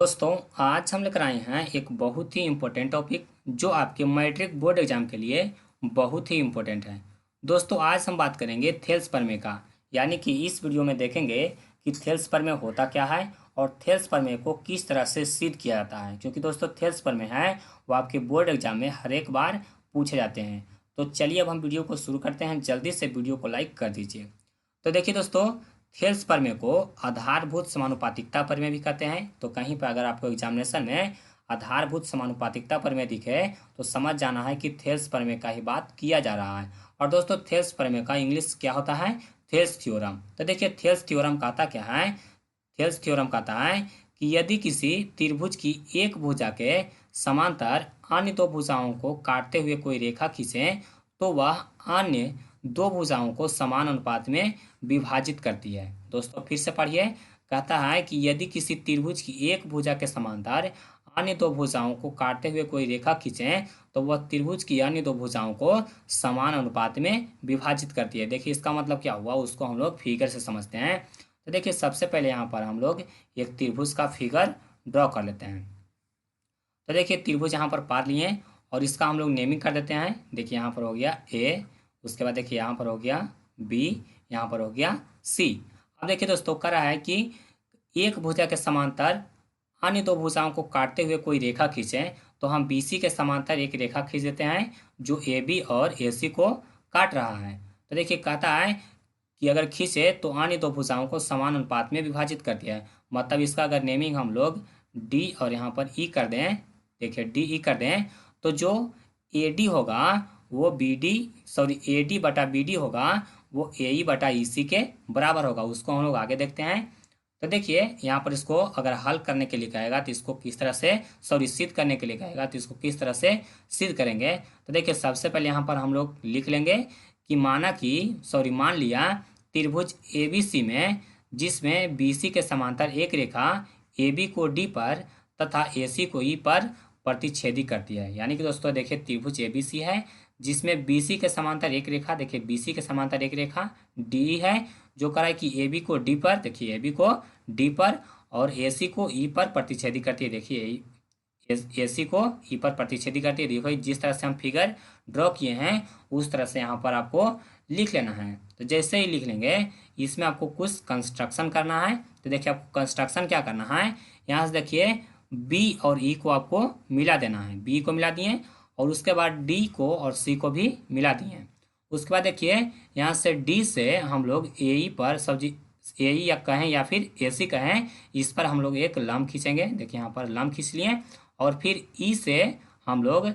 दोस्तों, आज हम लेकर आए हैं एक बहुत ही इम्पोर्टेंट टॉपिक जो आपके मैट्रिक बोर्ड एग्जाम के लिए बहुत ही इम्पोर्टेंट है। दोस्तों, आज हम बात करेंगे थेल्स प्रमेय का। यानी कि इस वीडियो में देखेंगे कि थेल्स प्रमेय होता क्या है और थेल्स प्रमेय को किस तरह से सिद्ध किया जाता है, क्योंकि दोस्तों थेल्स प्रमेय है वो आपके बोर्ड एग्जाम में हर एक बार पूछे जाते हैं। तो चलिए अब हम वीडियो को शुरू करते हैं। जल्दी से वीडियो को लाइक कर दीजिए। तो देखिए दोस्तों, थेल्स प्रमेय को आधारभूत समानुपातिकता प्रमेय भी कहते हैं। तो कहीं पर अगर आपको एग्जामिनेशन में आधारभूत समानुपातिकता प्रमेय दिखे तो समझ जाना है कि थेल्स प्रमेय का ही बात किया जा रहा है। और दोस्तों, थेल्स प्रमेय का इंग्लिश क्या होता है? Thales theorem. तो देखिए, थेल्स थ्योरम कहता क्या है? थेल्स थ्योरम कहता है कि यदि किसी त्रिभुज की एक भुजा के समांतर अन्य दो भुजाओं को काटते हुए कोई रेखा खींचे तो वह अन्य दो भुजाओं को समान अनुपात में विभाजित करती है। दोस्तों फिर से पढ़िए। कहता है कि यदि किसी त्रिभुज की एक भुजा के समांतर अन्य दो भुजाओं को काटते हुए कोई रेखा खींचे तो वह त्रिभुज की अन्य दो भुजाओं को समान अनुपात में विभाजित करती है। देखिए, इसका मतलब क्या हुआ उसको हम लोग फिगर से समझते हैं। तो देखिए, सबसे पहले यहाँ पर हम लोग एक त्रिभुज का फिगर ड्रॉ कर लेते हैं। तो देखिए, त्रिभुज यहाँ पर पार लिए और इसका हम लोग नेमिंग कर देते हैं। देखिए, यहाँ पर हो गया ए, उसके बाद देखिए यहाँ पर हो गया बी, यहाँ पर हो गया सी। अब देखिए दोस्तों, कर रहा है कि एक भुजा के समांतर अन्य दो भुजाओं को काटते हुए कोई रेखा खींचे तो हम बी सी के समांतर एक रेखा खींच देते हैं जो ए बी और ए सी को काट रहा है। तो देखिए, कहता है कि अगर खींचे तो अन्य दो भुजाओं को समान अनुपात में विभाजित कर दिया है। मतलब इसका अगर नेमिंग हम लोग डी और यहाँ पर ई कर दें, देखिए डी ई कर दें, तो जो ए डी होगा वो B D, sorry A D बटा बी डी होगा वो ए ई बटा ई सी के बराबर होगा। उसको हम लोग आगे देखते हैं। तो देखिए, यहाँ पर इसको अगर हल करने के लिए कहेगा तो इसको किस तरह से, सॉरी सिद्ध करने के लिए कहेगा तो इसको किस तरह से सिद्ध करेंगे। तो देखिए, सबसे पहले यहाँ पर हम लोग लिख लेंगे कि मान लिया त्रिभुज ए बी सी में जिसमें बी सी के समांतर एक रेखा ए बी को डी पर तथा ए सी को ई पर प्रतिच्छेदी करती है। यानी कि दोस्तों देखिए, त्रिभुज ए बी सी है जिसमें बी सी के समांतर एक रेखा, देखिए बी सी के समांतर एक रेखा डी है जो करा है कि ए बी को डी पर, देखिए ए बी को डी पर और ए सी को ई पर प्रतिच्छेदी करती है। देखिए ए सी को ई पर प्रतिच्छेदी करती है। देखो, जिस तरह से हम फिगर ड्रॉ किए हैं उस तरह से यहाँ पर आपको लिख लेना है। तो जैसे ही लिख लेंगे इसमें आपको कुछ कंस्ट्रक्शन करना है। तो देखिए, आपको कंस्ट्रक्शन क्या करना है, यहाँ से देखिए बी और ई को आपको मिला देना है। बी को मिला दिए और उसके बाद डी को और सी को भी मिला दिए। उसके बाद देखिए, यहाँ से डी से हम लोग ए ई पर सब्जी, ए ई या कहें या फिर ए सी कहें, इस पर हम लोग एक लंब खींचेंगे। देखिए यहाँ पर लंब खींच लिए और फिर ई से हम लोग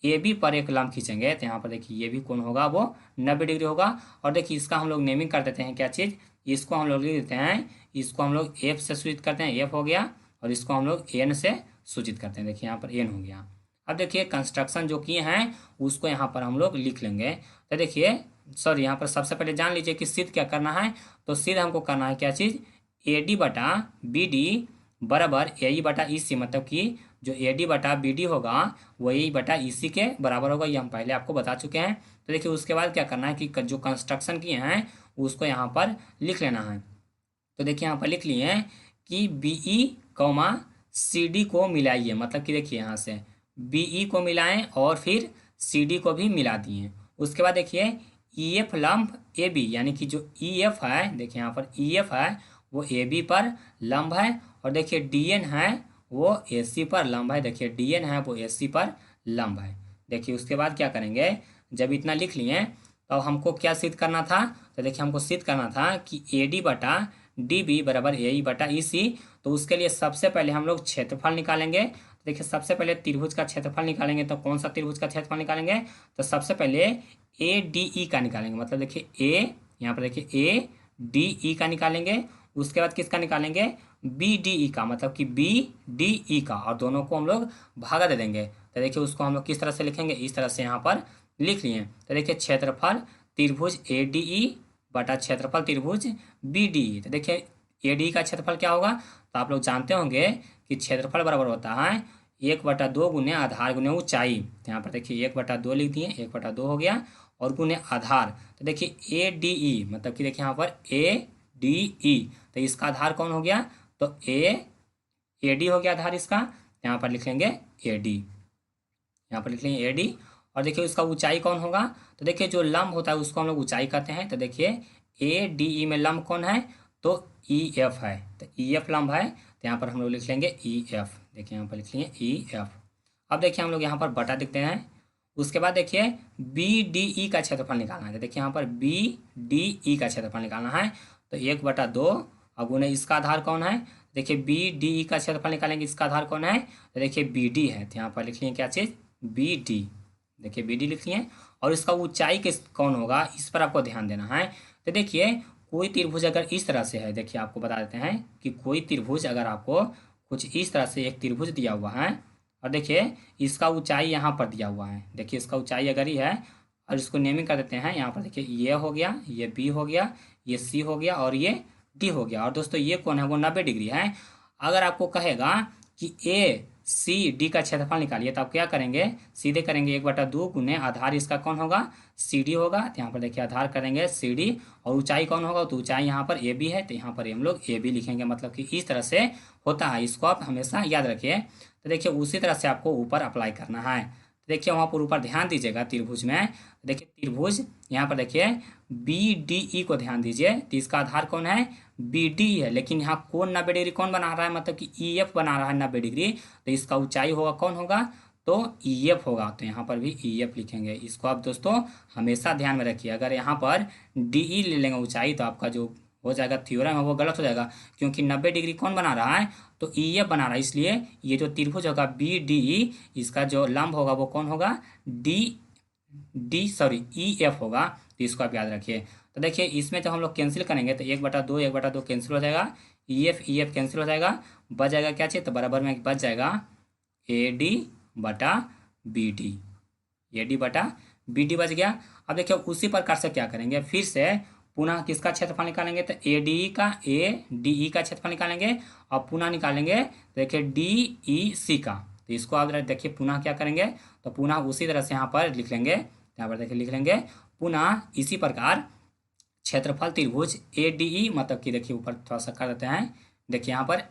ए बी पर एक लंब खींचेंगे। तो यहाँ पर देखिए ये भी कोण होगा वो 90 डिग्री होगा। और देखिए, इसका हम लोग नेमिंग कर देते हैं क्या चीज़, इसको हम लोग लिख देते हैं, इसको हम लोग एफ से सूचित करते हैं, एफ हो गया, और इसको हम लोग एन से सूचित करते हैं। देखिए यहाँ पर एन हो गया। अब देखिए, कंस्ट्रक्शन जो किए हैं उसको यहाँ पर हम लोग लिख लेंगे। तो देखिए, सॉरी यहाँ पर सबसे पहले जान लीजिए कि सिद्ध क्या करना है। तो सिद्ध हमको करना है क्या चीज़, ए डी बटा बी डी बराबर ए ई बटा ई सी, मतलब कि जो ए डी बटा बी डी होगा वो ए ई बटा ई सी के बराबर होगा। ये हम पहले आपको बता चुके हैं। तो देखिए, उसके बाद क्या करना है कि जो कंस्ट्रक्शन किए हैं उसको यहाँ पर लिख लेना है। तो देखिए, यहाँ पर लिख लिए हैं कि B E comma C D को मिलाइए। मतलब कि देखिए, यहाँ से बी ई को मिलाएं और फिर सी डी को भी मिला दिए। उसके बाद देखिए, ई एफ लंब ए बी, यानी कि जो ई एफ है, देखिए यहाँ पर ई एफ है वो ए बी पर लंब है। और देखिए डी एन है वो ए सी पर लंब है। देखिए डी एन है वो ए सी पर लंब है। देखिए, उसके बाद क्या करेंगे, जब इतना लिख लिए तो हमको क्या सिद्ध करना था। तो देखिए, हमको सिद्ध करना था कि ए डी बटा डी बी बराबर ए ई बटा ई सी। तो उसके लिए सबसे पहले हम लोग क्षेत्रफल निकालेंगे। तो देखिए, सबसे पहले त्रिभुज का क्षेत्रफल निकालेंगे। तो कौन सा त्रिभुज का क्षेत्रफल निकालेंगे, तो सबसे पहले ए डी ई का निकालेंगे। मतलब देखिए ए, यहाँ पर देखिए ए डी ई का निकालेंगे। उसके बाद किसका निकालेंगे, बी डी ई का, मतलब कि बी डी ई का, और दोनों को हम लोग भागा दे देंगे। तो देखिए, उसको हम लोग किस तरह से लिखेंगे, इस तरह से यहाँ पर लिख लिए। तो देखिए, क्षेत्रफल त्रिभुज ए डी ई बटा क्षेत्रफल त्रिभुज बी डी ई। तो देखिए, ए डी का क्षेत्रफल क्या होगा, तो आप लोग जानते होंगे कि क्षेत्रफल बराबर होता है 1/2 गुने आधार गुने ऊंचाई। तो यहाँ पर देखिए 1/2 लिख दिए, 1/2 हो गया, और गुने आधार। तो देखिए ए डी ई, मतलब कि देखिए यहाँ पर ए डी ई, तो इसका आधार कौन हो गया, तो ए AD हो गया आधार इसका, यहाँ पर लिख लेंगे AD, यहाँ पर लिख लेंगे AD। और देखिए उसका ऊंचाई कौन होगा, तो देखिए जो लंब होता है उसको हम लोग ऊंचाई कहते हैं। तो देखिए ADE में लंब कौन है, तो EF है, तो EF लंब है, तो यहाँ पर हम लोग लिख लेंगे EF। देखिए यहाँ पर लिख लेंगे EF। अब देखिए हम लोग यहाँ पर बटा दिखते हैं। उसके बाद देखिए BDE का क्षेत्रफल निकालना है। तो देखिए यहाँ पर BDE का क्षेत्रफल निकालना है, तो 1/2 अब उन्हें इसका आधार कौन है, देखिए BDE का क्षेत्रफल निकालेंगे, इसका आधार कौन है, तो देखिए BD है, तो यहाँ पर लिख लेंगे क्या चीज़, BD। देखिए BD लिख लिए। और इसका ऊंचाई किस कौन होगा, इस पर आपको ध्यान देना है। तो देखिए कोई त्रिभुज अगर इस तरह से है, देखिए आपको बता देते हैं कि कोई त्रिभुज अगर आपको कुछ इस तरह से एक त्रिभुज दिया हुआ है, और देखिए इसका ऊंचाई यहाँ पर दिया हुआ है, देखिए इसका ऊंचाई अगर ही है, और इसको नेमिंग कर देते हैं। यहाँ पर देखिए ये हो गया, ये B हो गया, ये C हो गया और ये D हो गया। और दोस्तों ये कौन है, वो 90 डिग्री है। अगर आपको कहेगा कि ACD का क्षेत्रफल निकालिए, तो आप क्या करेंगे, सीधे करेंगे 1/2 गुने आधार इसका कौन होगा, CD होगा। तो यहाँ पर देखिए आधार करेंगे CD, और ऊंचाई कौन होगा, तो ऊंचाई यहाँ पर AB है, तो यहाँ पर हम लोग AB लिखेंगे। मतलब कि इस तरह से होता है, इसको आप हमेशा याद रखिए। तो देखिए उसी तरह से आपको ऊपर अप्लाई करना है। तो देखिए वहाँ पर ऊपर ध्यान दीजिएगा त्रिभुज में, देखिए त्रिभुज यहाँ पर देखिए BDE को ध्यान दीजिए, तो इसका आधार कौन है, BD है, लेकिन यहाँ कौन 90 डिग्री कौन बना रहा है, मतलब कि EF बना रहा है 90 डिग्री, तो इसका ऊंचाई होगा कौन होगा, तो EF होगा। तो यहाँ पर भी EF लिखेंगे। इसको आप दोस्तों हमेशा ध्यान में रखिए। अगर यहाँ पर DE ले लेंगे ऊंचाई, तो आपका जो हो जाएगा थ्योरम है वो गलत हो जाएगा, क्योंकि 90 डिग्री कौन बना रहा है, तो EF बना रहा है। इसलिए ये जो त्रिभुज होगा BDE, इसका जो लंब होगा वो कौन होगा, EF होगा। तो इसको आप याद रखिए। तो देखिए इसमें जब हम लोग कैंसिल करेंगे, तो 1/2 कैंसिल हो जाएगा, EF कैंसिल हो जाएगा, बच जाएगा क्या चीज़, तो बराबर में बच जाएगा AD/BD, AD/BD बच गया। अब देखिए उसी प्रकार से क्या करेंगे, फिर से पुनः किसका क्षेत्रफल निकालेंगे, तो ADE का क्षेत्रफल निकालेंगे, और पुनः निकालेंगे देखिए DEC का। तो इसको आप देखिए पुनः क्या करेंगे, तो पुनः उसी तरह से यहाँ पर लिख लेंगे, यहाँ पर देखिए लिख लेंगे पुनः इसी प्रकार क्षेत्रफल त्रिभुज ADE, मतलब कि देखिए ऊपर थोड़ा सा कर देते हैं, देखिए यहाँ पर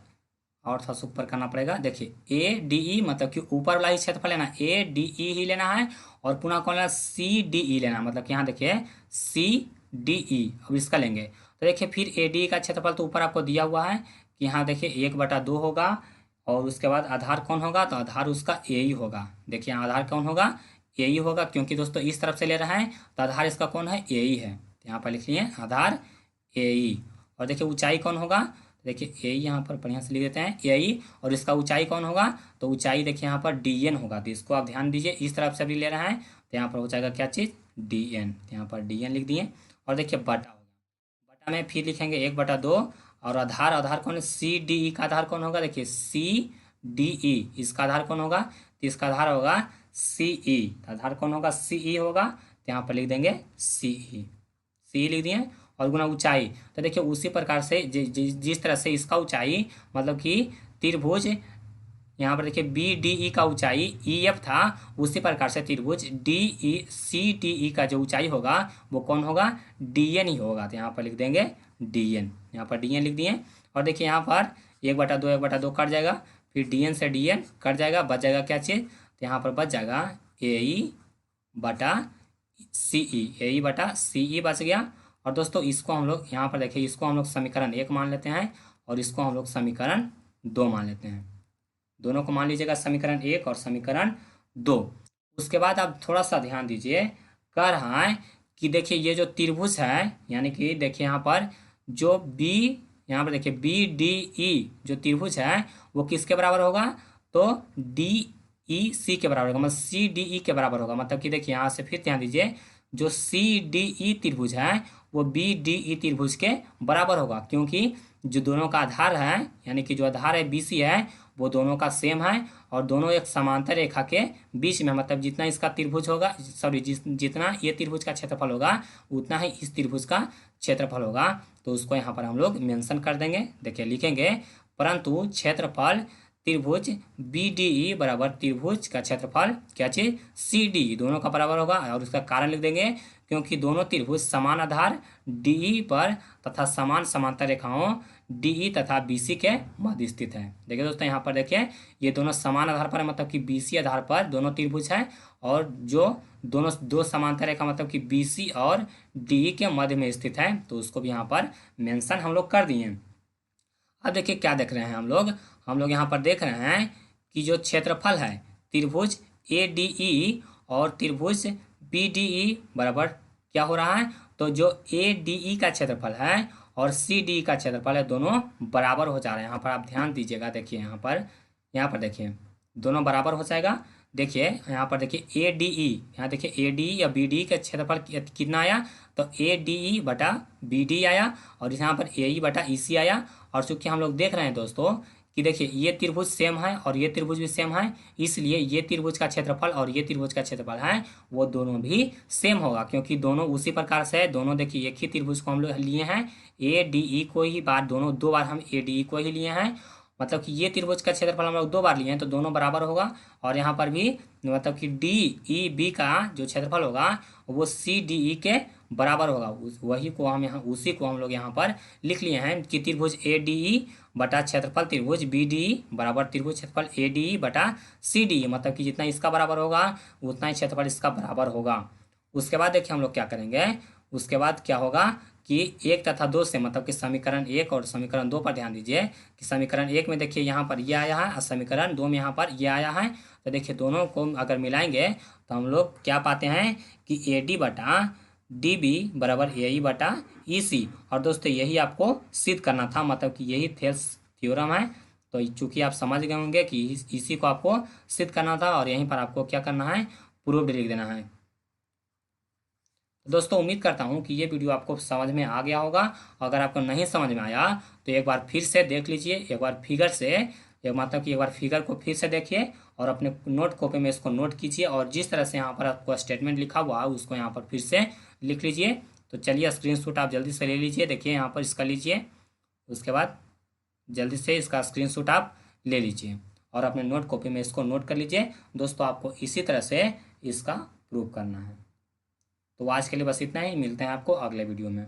और थोड़ा सा ऊपर करना पड़ेगा। देखिए ADE मतलब कि ऊपर वाला ही क्षेत्रफल लेना, ADE ही लेना है, और पुनः कौन लेना, CDE लेना, मतलब कि यहाँ देखिए CDE, अब इसका लेंगे। तो देखिए फिर ADE का क्षेत्रफल तो ऊपर आपको दिया हुआ है कि यहाँ देखिए 1/2 होगा, और उसके बाद आधार कौन होगा, तो आधार उसका AE होगा। देखिए यहाँ आधार कौन होगा, AE होगा, क्योंकि दोस्तों इस तरफ से ले रहा है, तो आधार इसका कौन है, AE है। यहाँ पर लिख लिए आधार AE। और देखिए ऊंचाई कौन होगा, देखिए AE यहाँ पर बढ़िया से लिख देते हैं AE, और इसका ऊंचाई कौन होगा, तो ऊंचाई देखिए यहाँ पर DN होगा। तो इसको आप ध्यान दीजिए, इस तरफ से भी ले रहा है, तो यहाँ पर हो जाएगा क्या चीज़, DN। यहाँ पर DN लिख दिए। और देखिए बटा होगा, बटा में फिर लिखेंगे 1/2, और आधार आधार कौन है, CDE का आधार कौन होगा, देखिए CDE, इसका आधार कौन होगा, तो इसका आधार होगा CE, आधार कौन होगा, CE होगा। तो यहाँ पर लिख देंगे CE लिख दिए। और गुना ऊंचाई, तो देखिए उसी प्रकार से जिस तरह से इसका ऊंचाई, मतलब कि त्रिभुज यहाँ पर देखिए BDE का ऊंचाई EF था, उसी प्रकार से त्रिभुज CDE का जो ऊंचाई होगा वो कौन होगा, DN ही होगा। तो यहाँ पर लिख देंगे DN, यहाँ पर DN लिख दिए। और देखिए यहाँ पर 1/2 कट जाएगा, फिर DN से DN कट जाएगा, बच जाएगा क्या चीज़, तो यहाँ पर बच जाएगा AE/CE बच गया। और दोस्तों इसको हम लोग यहाँ पर देखिए, इसको हम लोग समीकरण 1 मान लेते हैं, और इसको हम लोग समीकरण 2 मान लेते हैं। दोनों को मान लीजिएगा समीकरण 1 और समीकरण 2। उसके बाद आप थोड़ा सा ध्यान दीजिए, कह रहा है कि देखिए ये जो त्रिभुज है, यानी कि देखिए यहाँ पर जो यहाँ पर देखिए BDE जो त्रिभुज है वो किसके बराबर होगा, तो DEC के बराबर होगा, मतलब CDE के बराबर होगा। मतलब कि देखिए यहाँ से फिर ध्यान दीजिए, जो CDE त्रिभुज है वो BDE त्रिभुज के बराबर होगा, क्योंकि जो दोनों का आधार है, यानी कि जो आधार है BC है, वो दोनों का सेम है, और दोनों एक समांतर रेखा के बीच में, मतलब जितना इसका त्रिभुज होगा, सॉरी जितना ये त्रिभुज का क्षेत्रफल होगा उतना ही इस त्रिभुज का क्षेत्रफल होगा। तो उसको यहाँ पर हम लोग मेंशन कर देंगे। देखिए लिखेंगे, परंतु क्षेत्रफल त्रिभुज BDE बराबर त्रिभुज का क्षेत्रफल क्या चीज CD दोनों का बराबर होगा। और उसका कारण लिख देंगे क्योंकि दोनों त्रिभुज समान आधार DE पर तथा समान समांतर रेखाओं DE तथा BC के मध्य स्थित है। देखिए दोस्तों यहाँ पर देखिए ये दोनों समान आधार पर है, मतलब कि BC आधार पर दोनों त्रिभुज है, और जो दोनों दो समांतर रेखा मतलब कि BC और DE के मध्य में स्थित है, तो उसको भी यहाँ पर मेंशन हम लोग कर दिए। अब देखिए क्या देख रहे हैं हम लोग यहाँ पर देख रहे हैं कि जो क्षेत्रफल है त्रिभुज ADE और त्रिभुज BDE बराबर क्या हो रहा है, तो जो ADE का क्षेत्रफल है और CDE का क्षेत्रफल है दोनों बराबर हो जा रहे हैं। यहाँ पर आप ध्यान दीजिएगा, देखिए यहाँ पर देखिए दोनों बराबर हो जाएगा। देखिए यहाँ पर देखिए ADE, यहाँ देखिए ADE या BDE का क्षेत्रफल कितना आया, तो ADE बटा BD आया, और यहाँ पर AE बटा EC आया। और चूंकि हम लोग देख रहे हैं दोस्तों कि देखिए ये त्रिभुज सेम है और ये त्रिभुज भी सेम है, इसलिए ये त्रिभुज का क्षेत्रफल और ये त्रिभुज का क्षेत्रफल है वो दोनों भी सेम होगा, क्योंकि दोनों उसी प्रकार से है। दोनों देखिए एक ही त्रिभुज को हम लोग लिए हैं, ADE को ही दोनों दो बार हम ADE को ही लिए हैं, मतलब कि ये त्रिभुज का क्षेत्रफल हम लोग दो बार लिए हैं तो दोनों बराबर होगा। और यहाँ पर भी मतलब कि DEB का जो क्षेत्रफल होगा वो CDE के बराबर होगा। उसी को हम लोग यहाँ पर लिख लिए हैं कि त्रिभुज ADE बटा क्षेत्रफल त्रिभुज BDE बराबर त्रिभुज क्षेत्रफल ADE बटा CDE, मतलब कि जितना इसका बराबर होगा उतना ही क्षेत्रफल इसका बराबर होगा। उसके बाद देखिए हम लोग क्या करेंगे, उसके बाद क्या होगा कि 1 तथा 2 से, मतलब कि समीकरण 1 और समीकरण 2 पर ध्यान दीजिए कि समीकरण 1 में देखिए यहाँ पर ये आया है और समीकरण 2 में यहाँ पर ये आया है। तो देखिए दोनों को अगर मिलाएंगे तो हम लोग क्या पाते हैं कि AD बटा DB बराबर AE बटा EC। और दोस्तों यही आपको सिद्ध करना था, मतलब कि यही थेल्स थ्योरम है। तो चूंकि आप समझ गए होंगे कि इसी को आपको सिद्ध करना था और यहीं पर आपको क्या करना है, प्रूफ लिख देना है। दोस्तों उम्मीद करता हूँ कि ये वीडियो आपको समझ में आ गया होगा। अगर आपको नहीं समझ में आया तो एक बार फिर से देख लीजिए, एक बार फिगर से, मतलब कि एक बार फिगर को फिर से देखिए और अपने नोट कॉपी में इसको नोट कीजिए, और जिस तरह से यहाँ पर आपको स्टेटमेंट लिखा हुआ है उसको यहाँ पर फिर से लिख लीजिए। तो चलिए स्क्रीनशॉट आप जल्दी से ले लीजिए, देखिए यहाँ पर इसका लीजिए, उसके बाद जल्दी से इसका स्क्रीनशॉट आप ले लीजिए और अपने नोट कॉपी में इसको नोट कर लीजिए। दोस्तों आपको इसी तरह से इसका प्रूफ करना है। तो आज के लिए बस इतना ही, मिलते हैं आपको अगले वीडियो में।